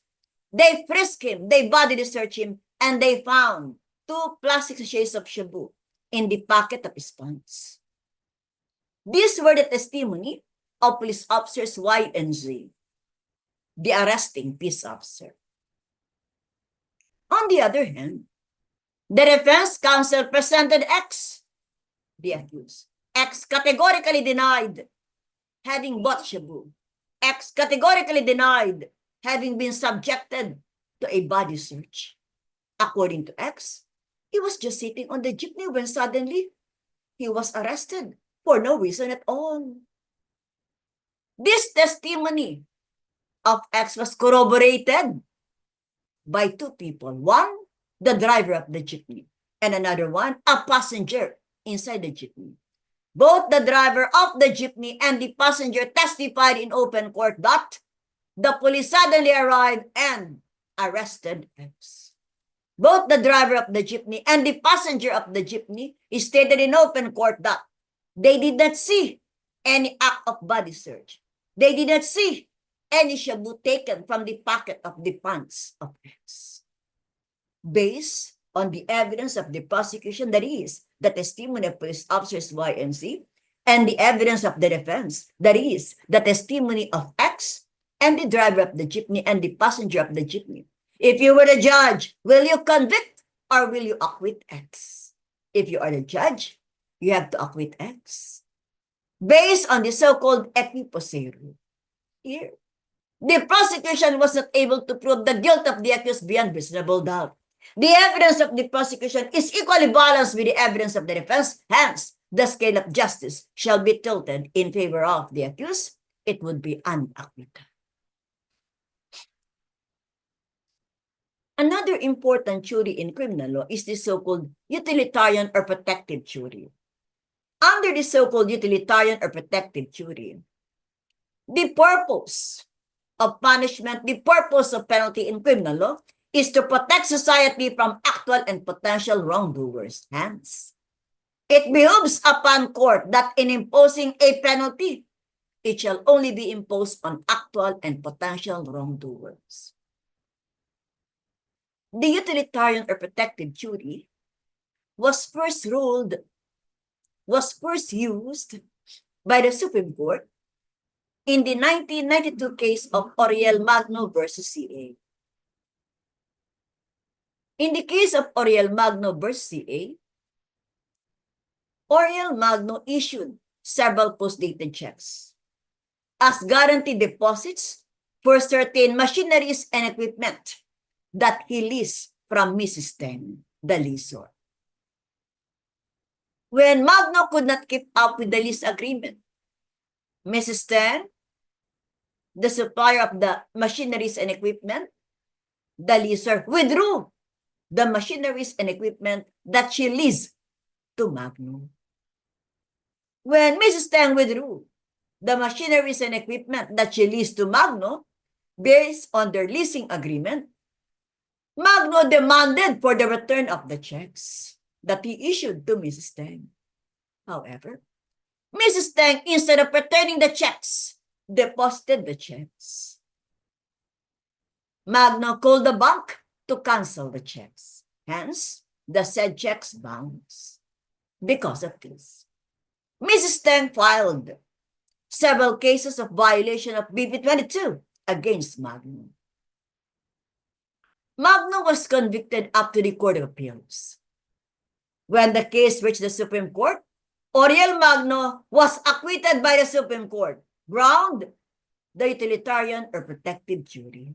A: They frisked him, they body searched him, and they found 2 plastic sachets of shabu in the pocket of his pants. These were the testimony of police officers Y and Z, the arresting peace officer. On the other hand, the defense counsel presented X, the accused. X categorically denied having bought shabu. X categorically denied having been subjected to a body search. According to X, he was just sitting on the jeepney when suddenly he was arrested for no reason at all. This testimony of X was corroborated by 2 people. One, the driver of the jeepney, and another one, a passenger inside the jeepney. Both the driver of the jeepney and the passenger testified in open court that the police suddenly arrived and arrested X. Both the driver of the jeepney and the passenger of the jeepney stated in open court that they did not see any act of body search. They did not see any shabu taken from the pocket of the pants of X. Based on the evidence of the prosecution, that is, the testimony of police officers Y and Z, and the evidence of the defense, that is, the testimony of X, and the driver of the jeepney and the passenger of the jeepney. If you were the judge, will you convict or will you acquit X? If you are the judge, you have to acquit X. Based on the so-called equipoise rule. Here, the prosecution was not able to prove the guilt of the accused beyond reasonable doubt. The evidence of the prosecution is equally balanced with the evidence of the defense. Hence, the scale of justice shall be tilted in favor of the accused. It would be unacquitted. Another important theory in criminal law is the so-called utilitarian or protective theory. Under the so-called utilitarian or protective theory, the purpose of punishment, the purpose of penalty in criminal law is to protect society from actual and potential wrongdoers. Hence, it behooves upon court that in imposing a penalty, it shall only be imposed on actual and potential wrongdoers. The utilitarian or protective theory was first used by the Supreme Court in the 1992 case of Oriel Magno versus CA. In the case of Oriel Magno versus CA, Oriel Magno issued several post-dated checks as guarantee deposits for certain machineries and equipment that he leased from Mrs. Teng, the lessor. When Magno could not keep up with the lease agreement, Mrs. Teng, the supplier of the machineries and equipment, the lessor, withdrew the machineries and equipment that she leased to Magno. When Mrs. Teng withdrew the machineries and equipment that she leased to Magno, based on their leasing agreement, Magno demanded for the return of the checks that he issued to Mrs. Teng. However, Mrs. Teng, instead of returning the checks, deposited the checks. Magno called the bank to cancel the checks. Hence, the said checks bounced. Because of this, Mrs. Teng filed several cases of violation of BP 22 against Magno. Magno was convicted up to the Court of Appeals. When the case reached the Supreme Court, Oriel Magno was acquitted by the Supreme Court, ground the utilitarian or protective theory.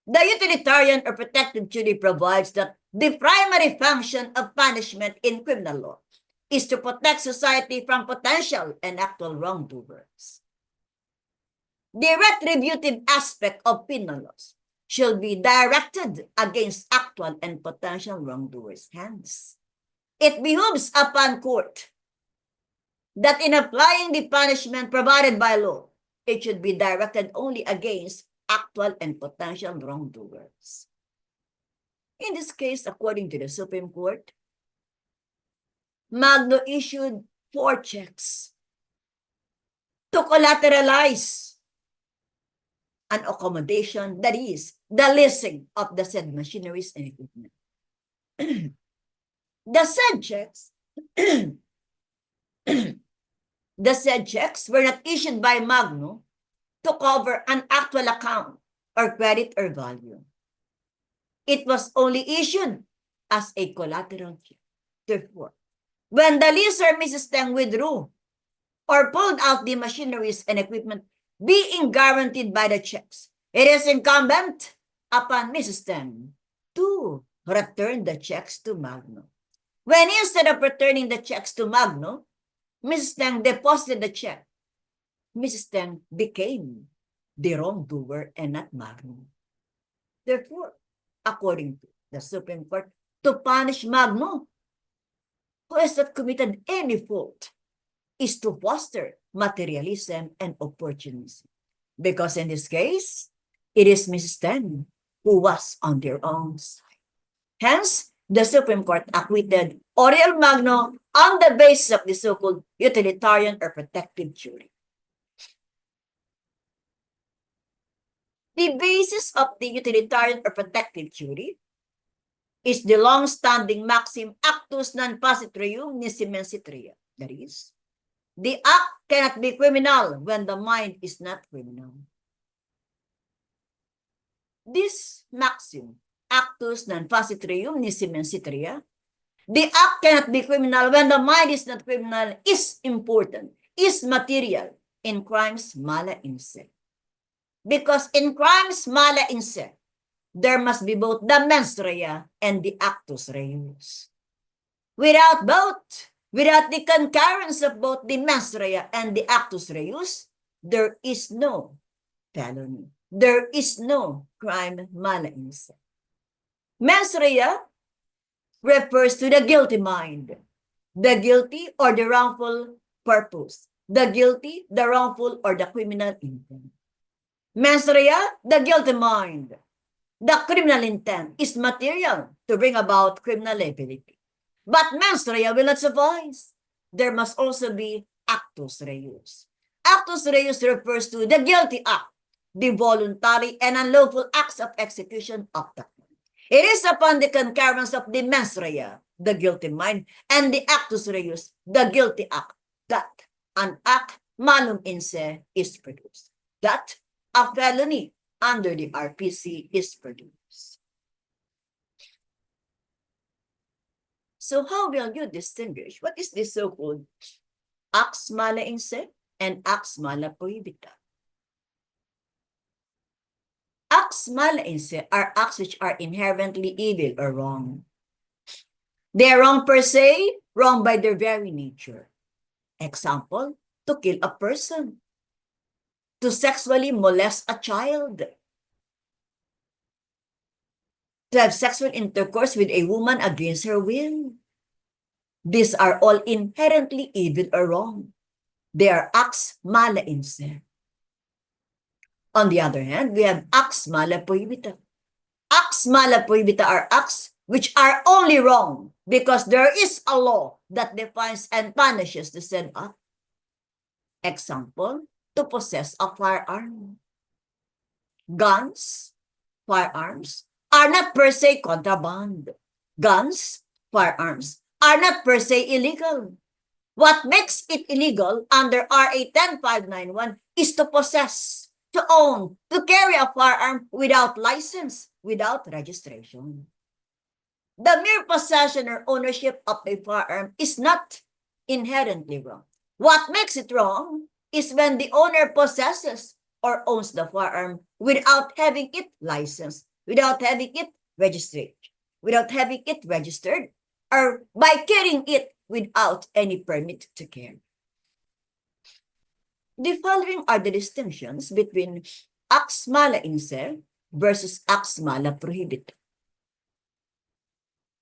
A: The utilitarian or protective theory provides that the primary function of punishment in criminal law is to protect society from potential and actual wrongdoers. The retributive aspect of penal laws shall be directed against actual and potential wrongdoers. Hence, it behooves upon court that in applying the punishment provided by law, it should be directed only against actual and potential wrongdoers. In this case, according to the Supreme Court, Magno issued 4 checks to collateralize an accommodation, that is, the leasing of the said machineries and equipment. The said checks the said checks were not issued by Magno to cover an actual account or credit or value. It was only issued as a collateral check. Therefore, when the leaser, Mrs. Teng, withdrew or pulled out the machineries and equipment being guaranteed by the checks, it is incumbent upon Mrs. Teng to return the checks to Magno. When instead of returning the checks to Magno, Mrs. Teng deposited the check, Mrs. Teng became the wrongdoer and not Magno. Therefore, according to the Supreme Court, to punish Magno, who has not committed any fault, is to foster materialism and opportunism. Because in this case, it is Mrs. Teng who was on their own side. Hence, the Supreme Court acquitted Aurel Magno on the basis of the so-called utilitarian or protective theory. The basis of the utilitarian or protective theory is the long-standing maxim actus non facit reum nisi mensit rea. That is, the act cannot be criminal when the mind is not criminal. This maxim, actus non facit reum nisi mensit rea, the act cannot be criminal when the mind is not criminal, is important, is material in crimes mala in se. Because in crimes mala in se, there must be both the mens rea and the actus reus. Without both, without the concurrence of both the mens rea and the actus reus, there is no felony. There is no crime mala in se. Mens rea refers to the guilty mind, the guilty or the wrongful purpose, the guilty, the wrongful, or the criminal intent. Mens rea, the guilty mind, the criminal intent is material to bring about criminal liability. But mens rea will not suffice. There must also be actus reus. Actus reus refers to the guilty act, the voluntary and unlawful acts of execution of the crime. It is upon the concurrence of the mens rea, the guilty mind, and the actus reus, the guilty act, that an act malum in se is produced. That a felony under the RPC is produced. So how will you distinguish what is this so-called acts mala in se and acts mala prohibita? Acts mala in se are acts which are inherently evil or wrong. They are wrong per se, wrong by their very nature. Example, to kill a person, to sexually molest a child, to have sexual intercourse with a woman against her will. These are all inherently evil or wrong. They are acts mala in se. On the other hand, we have acts mala prohibita. Acts mala prohibita are acts which are only wrong because there is a law that defines and punishes the said act. Example, to possess a firearm. Guns, firearms, are not per se contraband. Guns, firearms, are not per se illegal. What makes it illegal under RA 10591 is to possess, to own, to carry a firearm without license, without registration. The mere possession or ownership of a firearm is not inherently wrong. What makes it wrong is when the owner possesses or owns the firearm without having it licensed, without having it registered, or by carrying it without any permit to carry. The following are the distinctions between acts mala inser versus acts mala prohibita.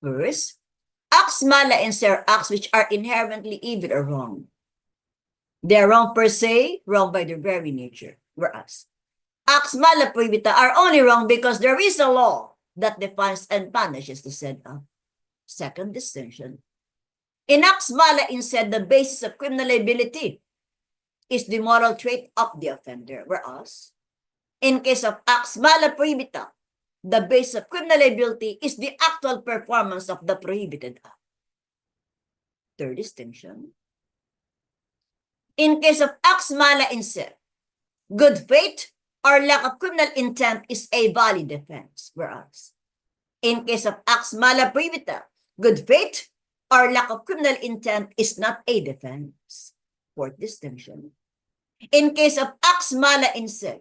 A: First, acts mala inser are acts which are inherently evil or wrong. They are wrong per se, wrong by their very nature. Whereas acts mala prohibita are only wrong because there is a law that defines and punishes the said act. Second distinction. In acts mala inser, the basis of criminal liability is the moral trait of the offender. Whereas in case of acts mala prohibita, the basis of criminal liability is the actual performance of the prohibited act. Third distinction. In case of acts mala inser, good faith or lack of criminal intent is a valid defense. Whereas in case of acts mala prohibita, good faith or lack of criminal intent is not a defense. Fourth distinction. In case of acts mala inser,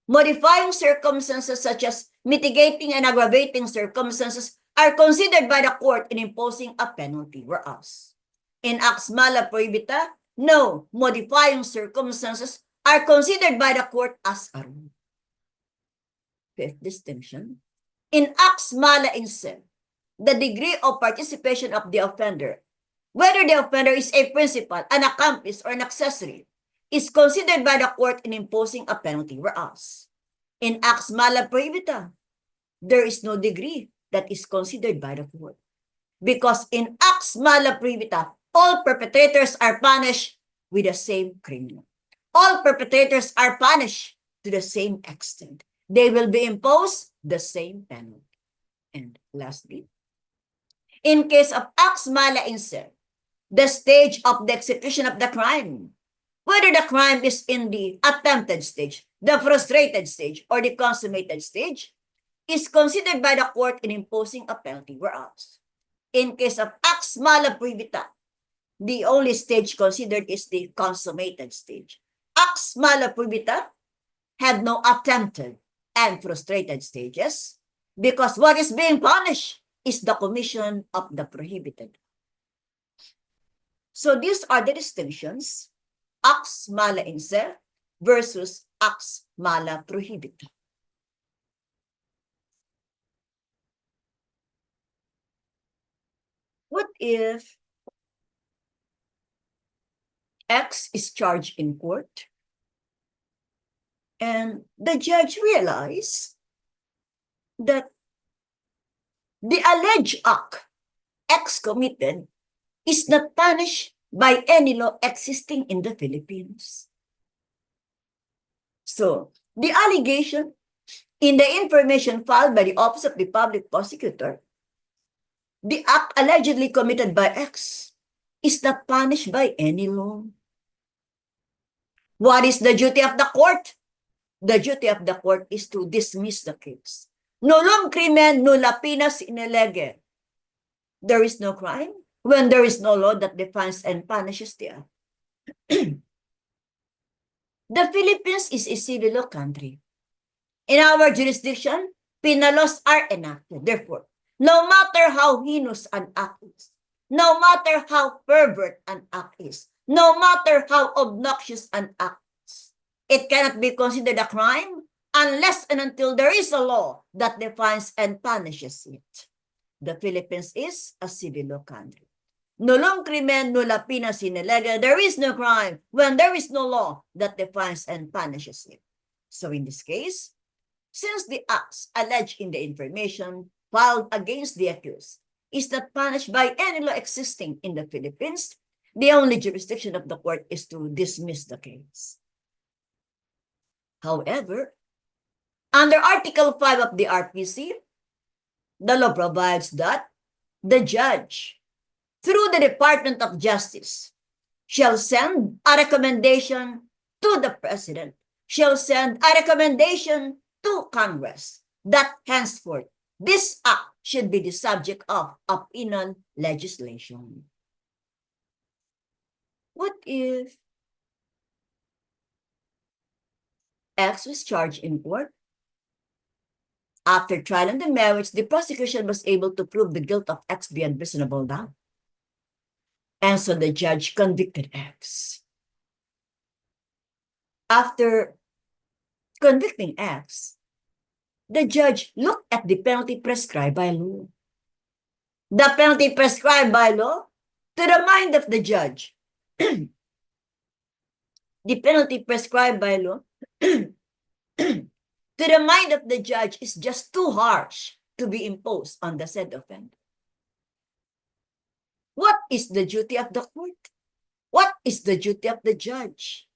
A: modifying circumstances such as mitigating and aggravating circumstances are considered by the court in imposing a penalty. Whereas in acts mala prohibita, no modifying circumstances are considered by the court as a rule. Fifth distinction. In acts mala inser, the degree of participation of the offender, whether the offender is a principal, an accomplice, or an accessory, is considered by the court in imposing a penalty. Whereas in acts mala prohibita, there is no degree that is considered by the court. Because in acts mala prohibita, all perpetrators are punished with the same criminal. All perpetrators are punished to the same extent. They will be imposed the same penalty. And lastly, in case of acts mala inser, the stage of the execution of the crime, whether the crime is in the attempted stage, the frustrated stage, or the consummated stage, is considered by the court in imposing a penalty. Whereas in case of acts mala prohibita, the only stage considered is the consummated stage. Acts mala prohibita had no attempted and frustrated stages because what is being punished is the commission of the prohibited. So these are the distinctions: acts mala inser versus acts mala prohibita. What if X is charged in court and the judge realized that the alleged act X committed is not punished by any law existing in the Philippines? So, the allegation in the information filed by the Office of the Public Prosecutor, the act allegedly committed by X is not punished by any law. What is the duty of the court? The duty of the court is to dismiss the case. Nullum crimen, nulla pena sine lege. There is no crime when there is no law that defines and punishes the act. The Philippines is a civil law country. In our jurisdiction, penal laws are enacted. Therefore, no matter how heinous an act is, no matter how pervert an act is, no matter how obnoxious an act is, it cannot be considered a crime unless and until there is a law that defines and punishes it. The Philippines is a civil law country. Nullum crimen, nulla pena sine lege. There is no crime when there is no law that defines and punishes it. So in this case, since the acts alleged in the information filed against the accused is not punished by any law existing in the Philippines, the only jurisdiction of the court is to dismiss the case. However, under Article 5 of the RPC, the law provides that the judge, through the Department of Justice, shall send a recommendation to the President, shall send a recommendation to Congress that henceforth this act should be the subject of a penal legislation. What if X was charged in court After trial on the merits, the prosecution was able to prove the guilt of X beyond reasonable doubt. And so the judge convicted X. After convicting X, the judge looked at the penalty prescribed by law. The penalty prescribed by law, to the mind of the judge, the penalty prescribed by law, to the mind of the judge, is just too harsh to be imposed on the said offender. What is the duty of the court? What is the duty of the judge?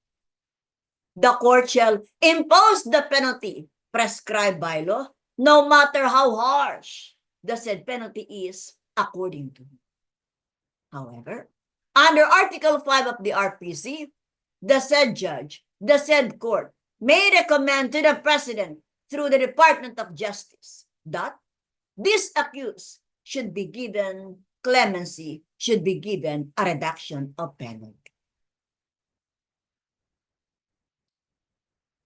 A: The court shall impose the penalty prescribed by law, no matter how harsh the said penalty is according to. However, under Article 5 of the RPC, the said judge, the said court, may recommend to the President through the Department of Justice that this accused should be given clemency, should be given a reduction of penalty.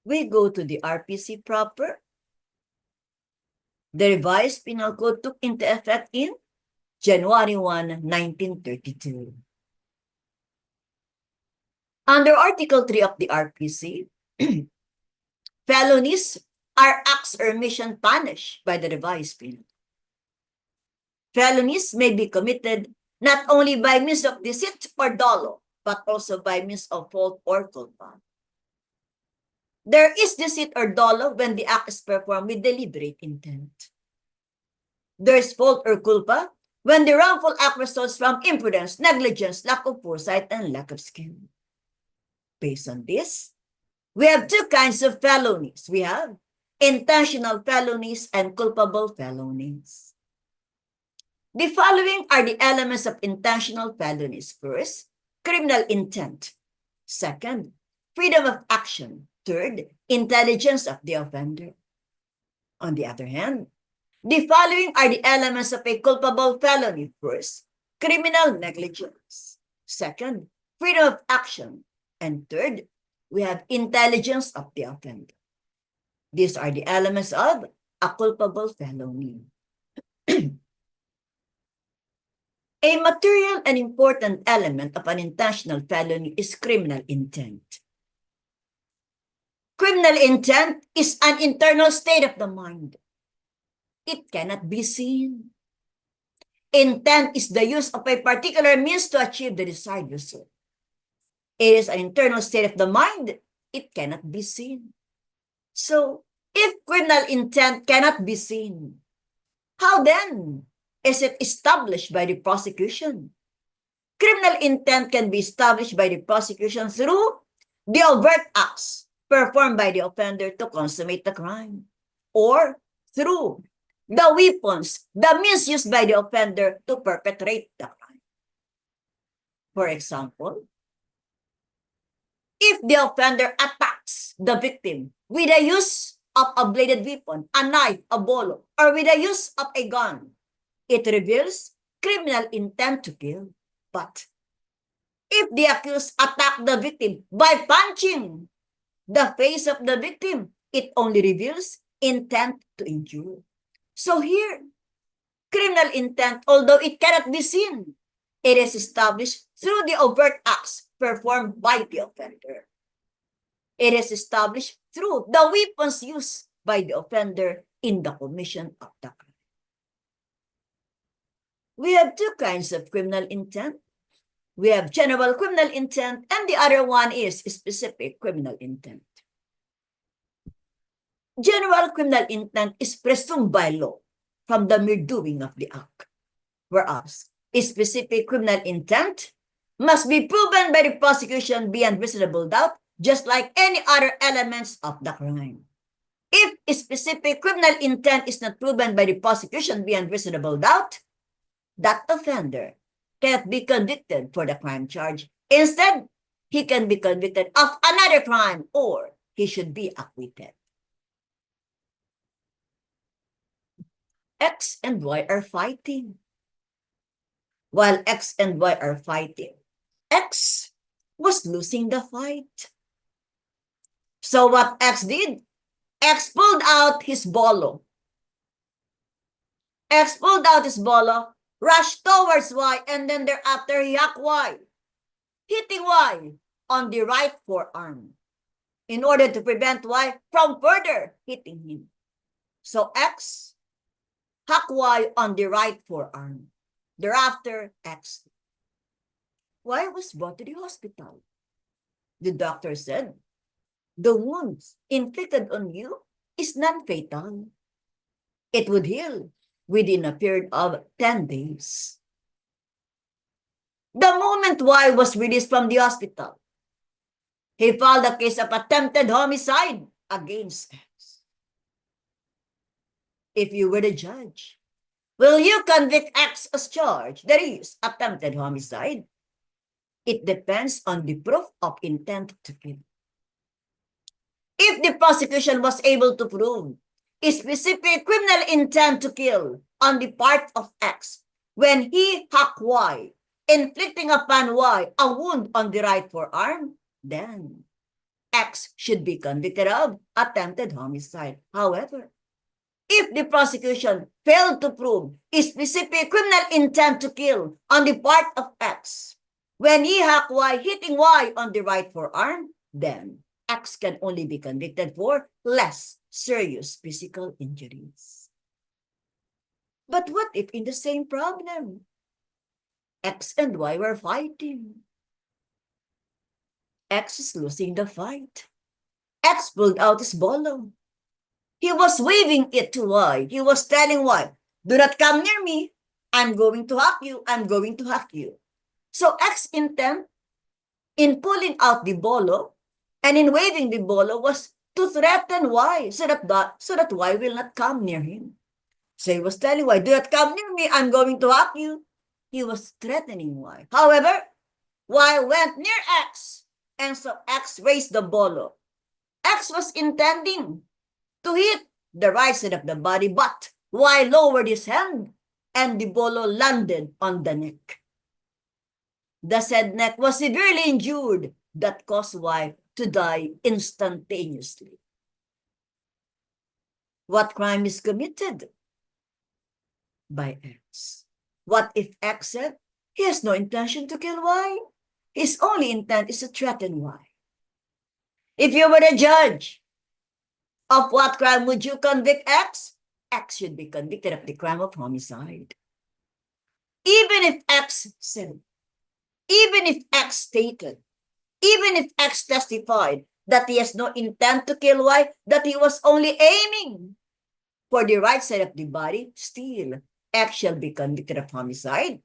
A: We go to the RPC proper. The revised penal code took into effect in January 1, 1932. Under Article 3 of the RPC, felonies are acts or omission punished by the revised penal. Felonies may be committed not only by means of deceit or dolo, but also by means of fault or culpa. There is deceit or dolo when the act is performed with deliberate intent. There is fault or culpa when the wrongful act results from imprudence, negligence, lack of foresight, and lack of skill. Based on this, we have two kinds of felonies. We have intentional felonies and culpable felonies. The following are the elements of intentional felonies. First, criminal intent. Second, freedom of action. Third, intelligence of the offender. On the other hand, the following are the elements of a culpable felony. First, criminal negligence. Second, freedom of action. And third, we have intelligence of the offender. These are the elements of a culpable felony. A material and important element of an intentional felony is criminal intent. Criminal intent is an internal state of the mind. It cannot be seen. Intent is the use of a particular means to achieve the desired result. It is an internal state of the mind. It cannot be seen. So, if criminal intent cannot be seen, how then is it established by the prosecution? Criminal intent can be established by the prosecution through the overt acts performed by the offender to consummate the crime, or through the weapons, the means used by the offender to perpetrate the crime. For example, if the offender attacks the victim with the use of a bladed weapon, a knife, a bolo, or with the use of a gun, it reveals criminal intent to kill. But if the accused attacked the victim by punching the face of the victim, it only reveals intent to injure. So here, criminal intent, although it cannot be seen, it is established through the overt acts performed by the offender. It is established through the weapons used by the offender in the commission of the crime. We have two kinds of criminal intent. We have general criminal intent, and the other one is specific criminal intent. General criminal intent is presumed by law from the mere doing of the act, whereas specific criminal intent must be proven by the prosecution beyond reasonable doubt, just like any other elements of the crime. If specific criminal intent is not proven by the prosecution beyond reasonable doubt, that offender cannot be convicted for the crime charge. Instead, he can be convicted of another crime, or he should be acquitted. X and Y are fighting. While X and Y are fighting, X was losing the fight. So what X did? X pulled out his bolo X pulled out his bolo, rushed towards Y, and then thereafter he hacked Y, hitting Y on the right forearm in order to prevent Y from further hitting him. So X hacked Y on the right forearm. Thereafter, X. Y was brought to the hospital. The doctor said, the wounds inflicted on you is non-fatal. It would heal within a period of 10 days. The moment Y was released from the hospital, he filed a case of attempted homicide against X. If you were the judge, will you convict X as charged? That is, attempted homicide. It depends on the proof of intent to kill. If the prosecution was able to prove a specific criminal intent to kill on the part of X when he hacked Y, inflicting upon Y a wound on the right forearm, then X should be convicted of attempted homicide. However, if the prosecution failed to prove a specific criminal intent to kill on the part of X when he hacked Y, hitting Y on the right forearm, then X can only be convicted for less serious physical injuries. But what if in the same problem, X and Y were fighting? X is losing the fight. X pulled out his bolo. He was waving it to Y. He was telling Y, do not come near me. I'm going to hack you. I'm going to hack you. So X's intent in pulling out the bolo and in waving the bolo was to threaten Y so that Y will not come near him. So he was telling Y, do not come near me. I'm going to hack you. He was threatening Y. However, Y went near X, and so X raised the bolo. X was intending to hit the right side of the body, but Y lowered his hand and the bolo landed on the neck. The said neck was severely injured that caused Y to die instantaneously. What crime is committed? By X. What if X said he has no intention to kill Y? His only intent is to threaten Y. If you were the judge, of what crime would you convict X? X should be convicted of the crime of homicide. Even if X said, even if X stated, even if X testified that he has no intent to kill Y, that he was only aiming for the right side of the body, still X shall be convicted of homicide.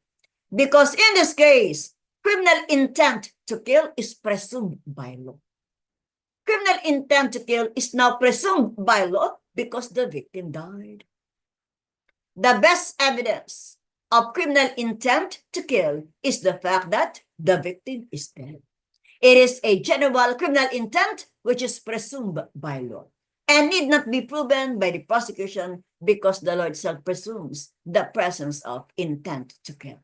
A: Because in this case, criminal intent to kill is presumed by law. Criminal intent to kill is now presumed by law because the victim died. The best evidence of criminal intent to kill is the fact that the victim is dead. It is a general criminal intent which is presumed by law and need not be proven by the prosecution because the law itself presumes the presence of intent to kill.